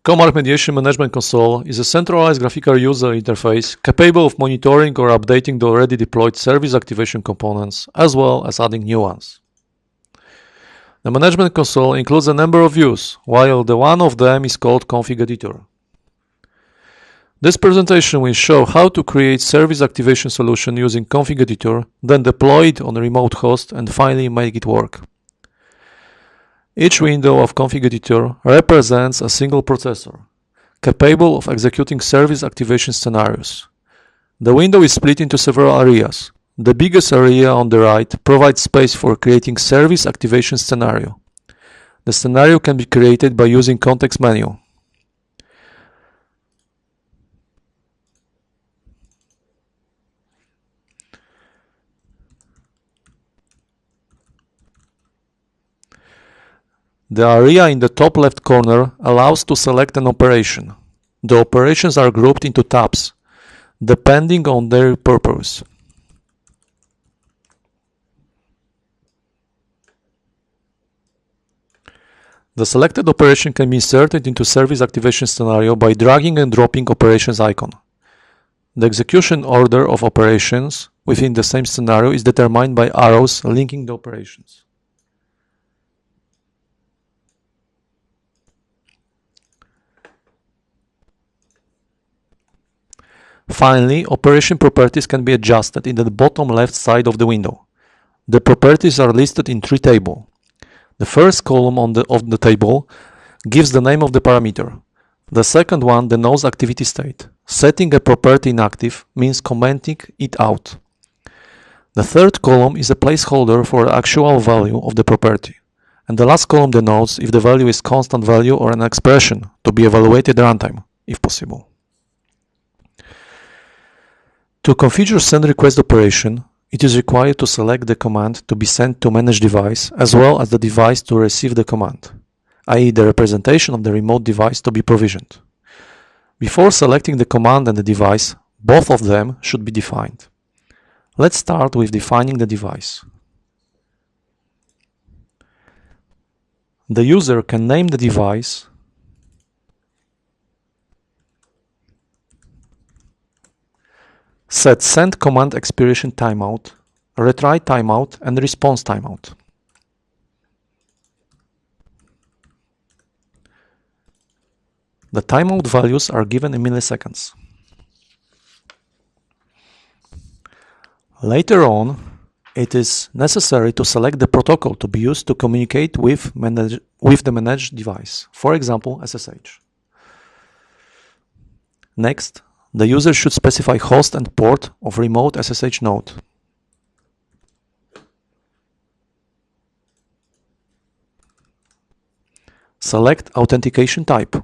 Comarch Mediation Management Console is a centralized graphical user interface capable of monitoring or updating the already deployed service activation components, as well as adding new ones. The Management Console includes a number of views, while one of them is called Config Editor. This presentation will show how to create service activation solution using Config Editor, then deploy it on a remote host and finally make it work. Each window of Config Editor represents a single processor, capable of executing service activation scenarios. The window is split into several areas. The biggest area on the right provides space for creating service activation scenario. The scenario can be created by using context menu. The area in the top left corner allows to select an operation. The operations are grouped into tabs, depending on their purpose. The selected operation can be inserted into service activation scenario by dragging and dropping operations icon. The execution order of operations within the same scenario is determined by arrows linking the operations. Finally, operation properties can be adjusted in the bottom left side of the window. The properties are listed in three tables. The first column of the table gives the name of the parameter. The second one denotes activity state. Setting a property inactive means commenting it out. The third column is a placeholder for the actual value of the property. And the last column denotes if the value is constant value or an expression to be evaluated at runtime, if possible. To configure send request operation, it is required to select the command to be sent to managed device as well as the device to receive the command, i.e. the representation of the remote device to be provisioned. Before selecting the command and the device, both of them should be defined. Let's start with defining the device. The user can name the device set send command expiration timeout, retry timeout, and response timeout. The timeout values are given in milliseconds. Later on, it is necessary to select the protocol to be used to communicate with the managed device, for example, SSH. Next, the user should specify host and port of remote SSH node. Select authentication type.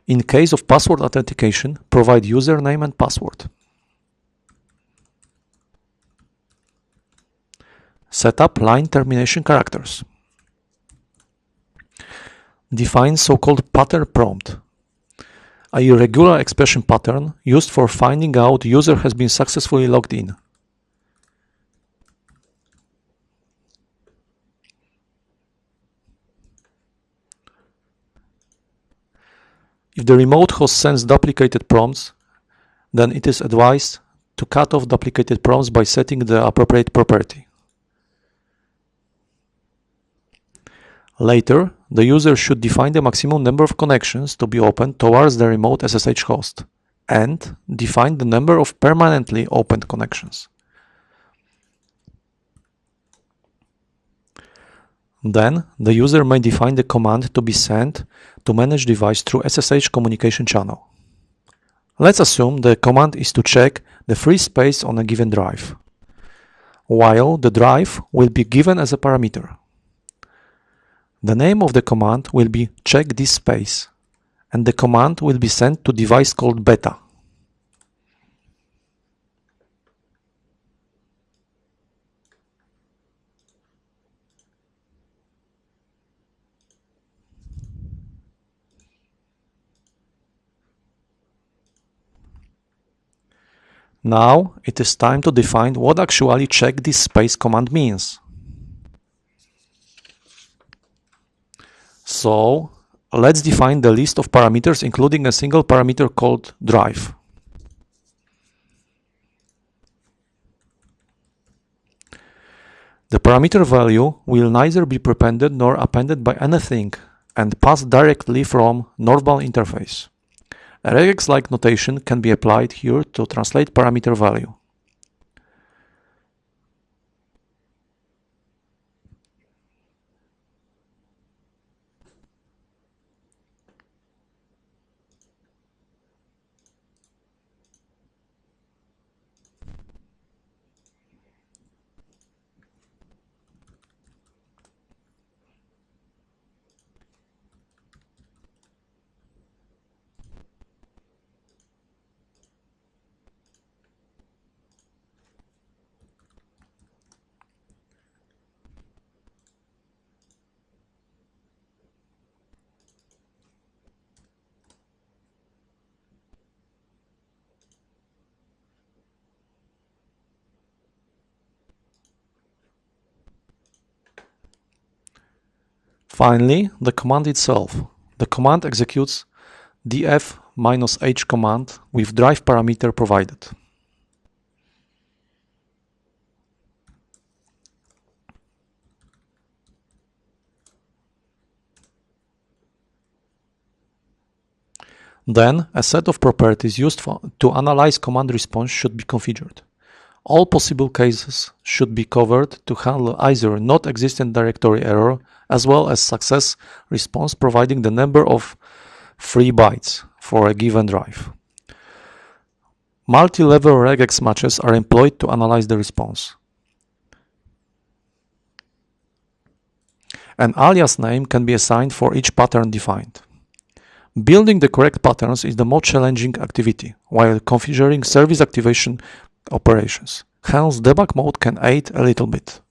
In case of password authentication, provide username and password. Set up line termination characters. Define so-called pattern prompt, a irregular expression pattern used for finding out user has been successfully logged in. If the remote host sends duplicated prompts, then it is advised to cut off duplicated prompts by setting the appropriate property. Later, the user should define the maximum number of connections to be opened towards the remote SSH host and define the number of permanently opened connections. Then, the user may define the command to be sent to managed device through SSH communication channel. Let's assume the command is to check the free space on a given drive, while the drive will be given as a parameter. The name of the command will be check this space, and the command will be sent to device called beta. Now it is time to define what actually check this space command means. So let's define the list of parameters, including a single parameter called drive. The parameter value will neither be prepended nor appended by anything and pass directly from normal interface. A regex-like notation can be applied here to translate parameter value. Finally, the command itself. The command executes df-h command with drive parameter provided. Then, a set of properties used to analyze command response should be configured. All possible cases should be covered to handle either not existent directory error as well as success response, providing the number of free bytes for a given drive. Multi-level regex matches are employed to analyze the response. An alias name can be assigned for each pattern defined. Building the correct patterns is the most challenging activity, while configuring service activation operations. Hence, debug mode can aid a little bit.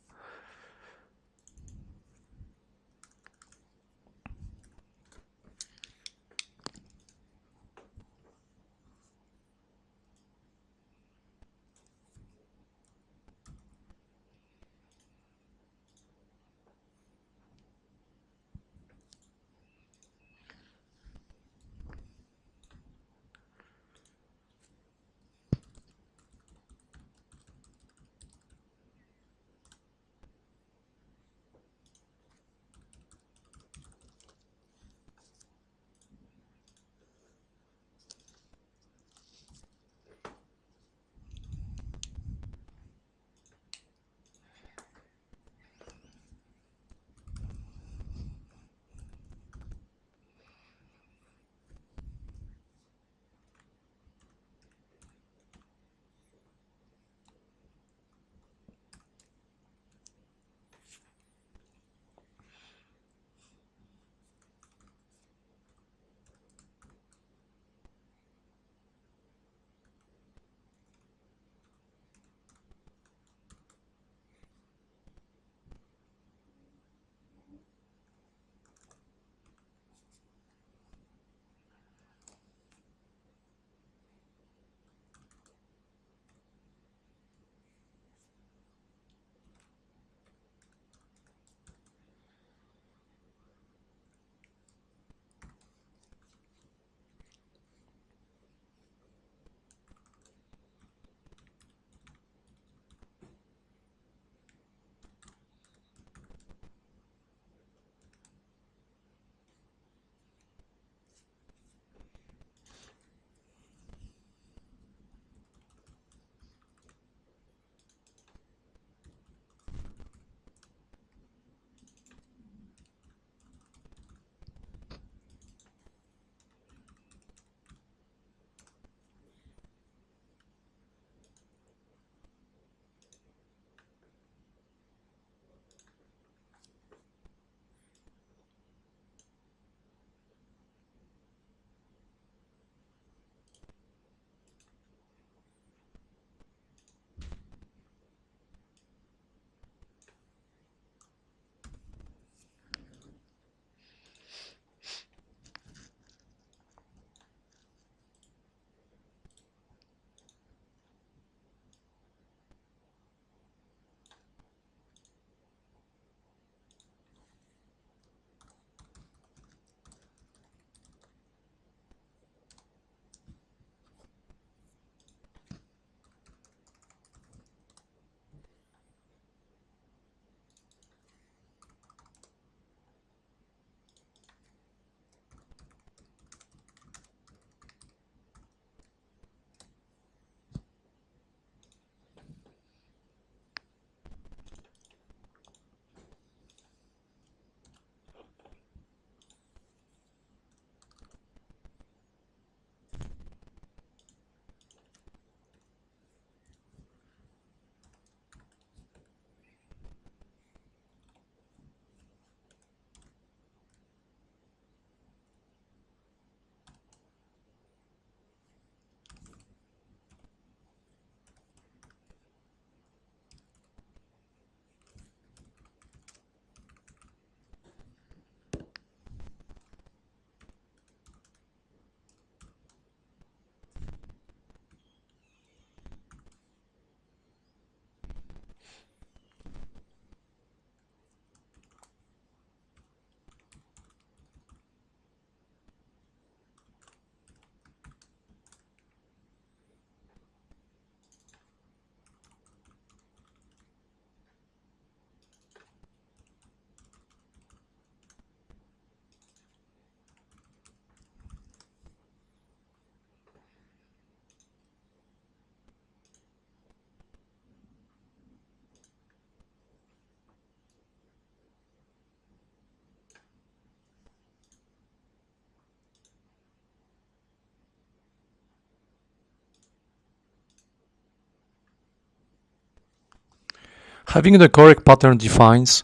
Having the correct pattern defined,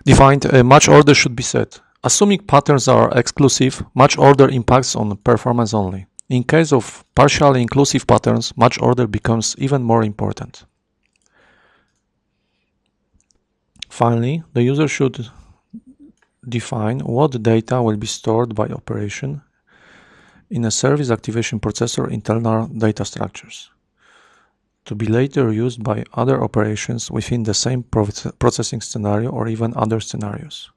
a match order should be set. Assuming patterns are exclusive, match order impacts on performance only. In case of partially inclusive patterns, match order becomes even more important. Finally, the user should define what data will be stored by operation in a service activation processor internal data structures, to be later used by other operations within the same processing scenario or even other scenarios.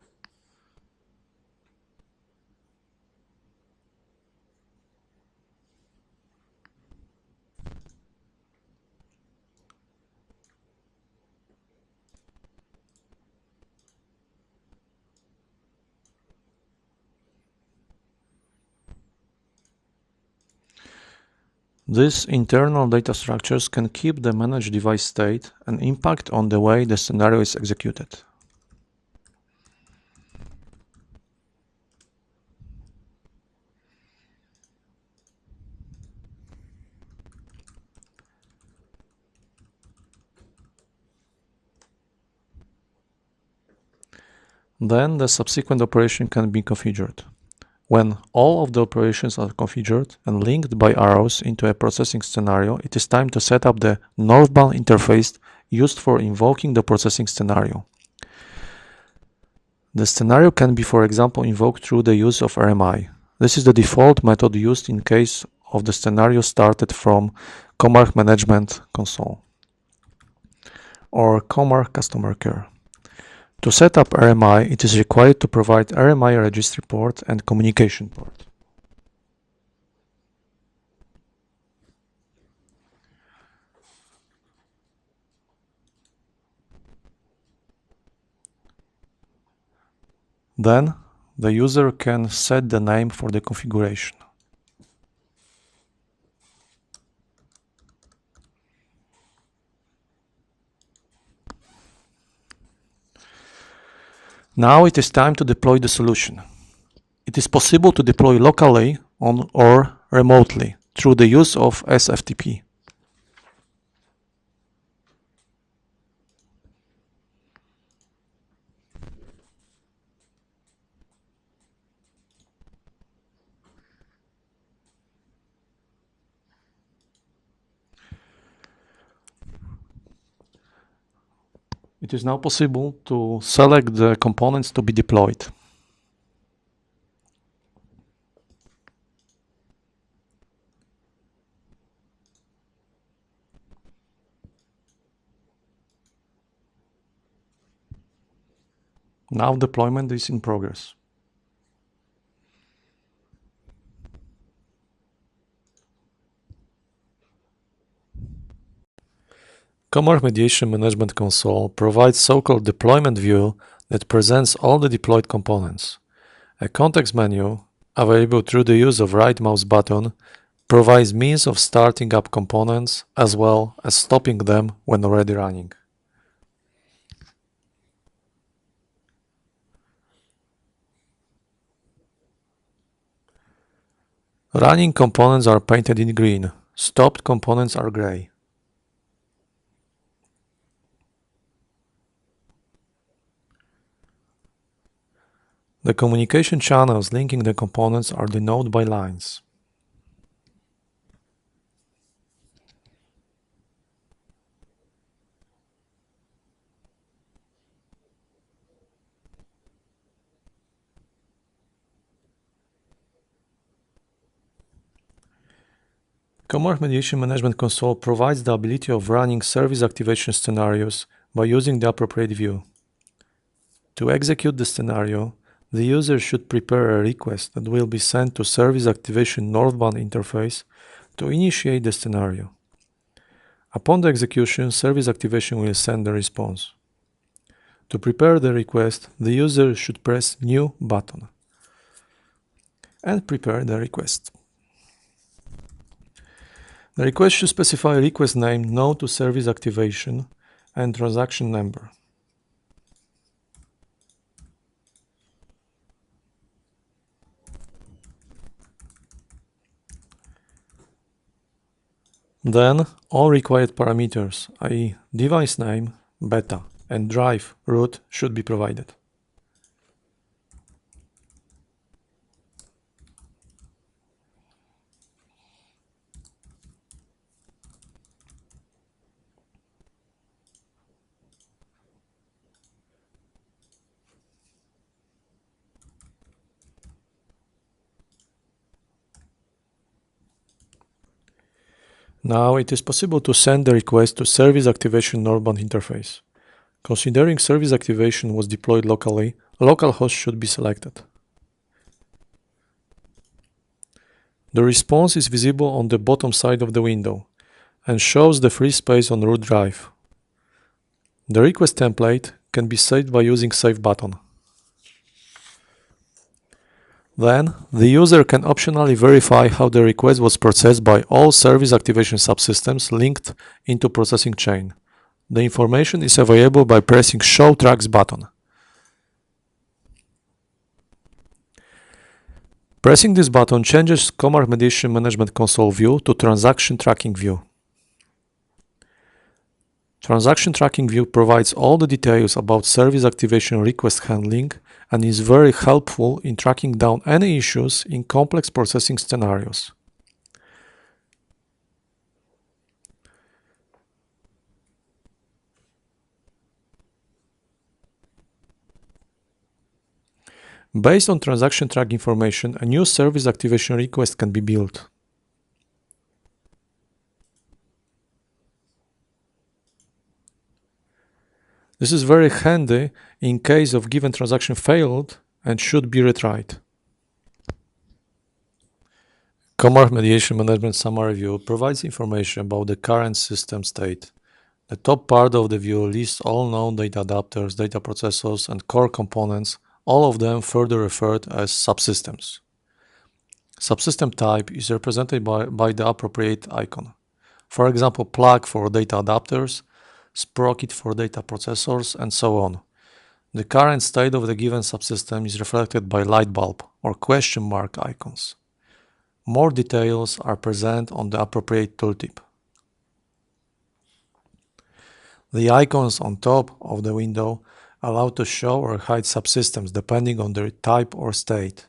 These internal data structures can keep the managed device state and impact on the way the scenario is executed. Then the subsequent operation can be configured. When all of the operations are configured and linked by arrows into a processing scenario, it is time to set up the northbound interface used for invoking the processing scenario. The scenario can be, for example, invoked through the use of RMI. This is the default method used in case of the scenario started from Comarch Management Console or Comarch Customer Care. To set up RMI, it is required to provide RMI registry port and communication port. Then, the user can set the name for the configuration. Now it is time to deploy the solution. It is possible to deploy locally or remotely through the use of SFTP. It is now possible to select the components to be deployed. Now deployment is in progress. Comarch Mediation Management Console provides so-called deployment view that presents all the deployed components. A context menu, available through the use of right mouse button, provides means of starting up components as well as stopping them when already running. Running components are painted in green, stopped components are gray. The communication channels linking the components are denoted by lines. Comarch Mediation Management Console provides the ability of running service activation scenarios by using the appropriate view. To execute the scenario, the user should prepare a request that will be sent to Service Activation Northbound interface to initiate the scenario. Upon the execution, Service Activation will send the response. To prepare the request, the user should press New button and prepare the request. The request should specify a request name known to Service Activation and transaction number. Then all required parameters, i.e. device name, beta, and drive root should be provided. Now it is possible to send the request to Service Activation Northbound interface. Considering service activation was deployed locally, a local host should be selected. The response is visible on the bottom side of the window and shows the free space on root drive. The request template can be saved by using Save button. Then, the user can optionally verify how the request was processed by all service activation subsystems linked into processing chain. The information is available by pressing Show Tracks button. Pressing this button changes Command Mediation Management Console view to Transaction Tracking view. Transaction Tracking view provides all the details about service activation request handling and is very helpful in tracking down any issues in complex processing scenarios. Based on transaction track information, a new service activation request can be built. This is very handy in case of given transaction failed and should be retried. Command Mediation Management Summary view provides information about the current system state. The top part of the view lists all known data adapters, data processors, and core components, all of them further referred as subsystems. Subsystem type is represented by the appropriate icon. For example, plug for data adapters, sprocket for data processors, and so on. The current state of the given subsystem is reflected by light bulb or question mark icons. More details are present on the appropriate tooltip. The icons on top of the window allow to show or hide subsystems depending on their type or state.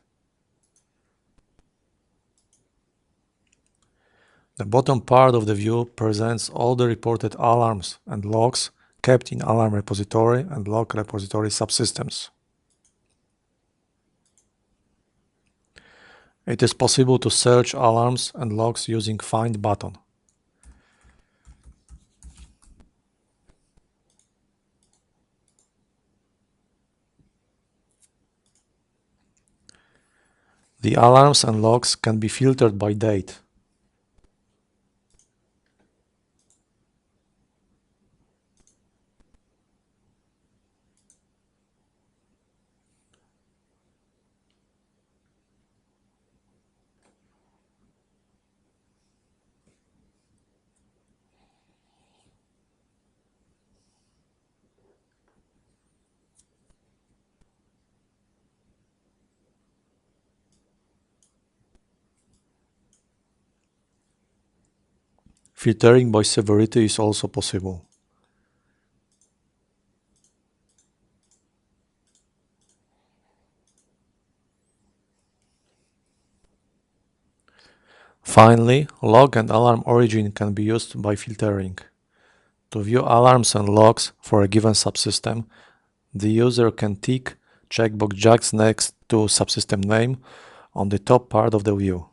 The bottom part of the view presents all the reported alarms and logs kept in Alarm Repository and Log Repository subsystems. It is possible to search alarms and logs using Find button. The alarms and logs can be filtered by date. Filtering by severity is also possible. Finally, log and alarm origin can be used by filtering. To view alarms and logs for a given subsystem, the user can tick checkbox just next to subsystem name on the top part of the view.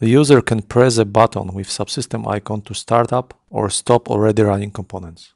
The user can press a button with subsystem icon to start up or stop already running components.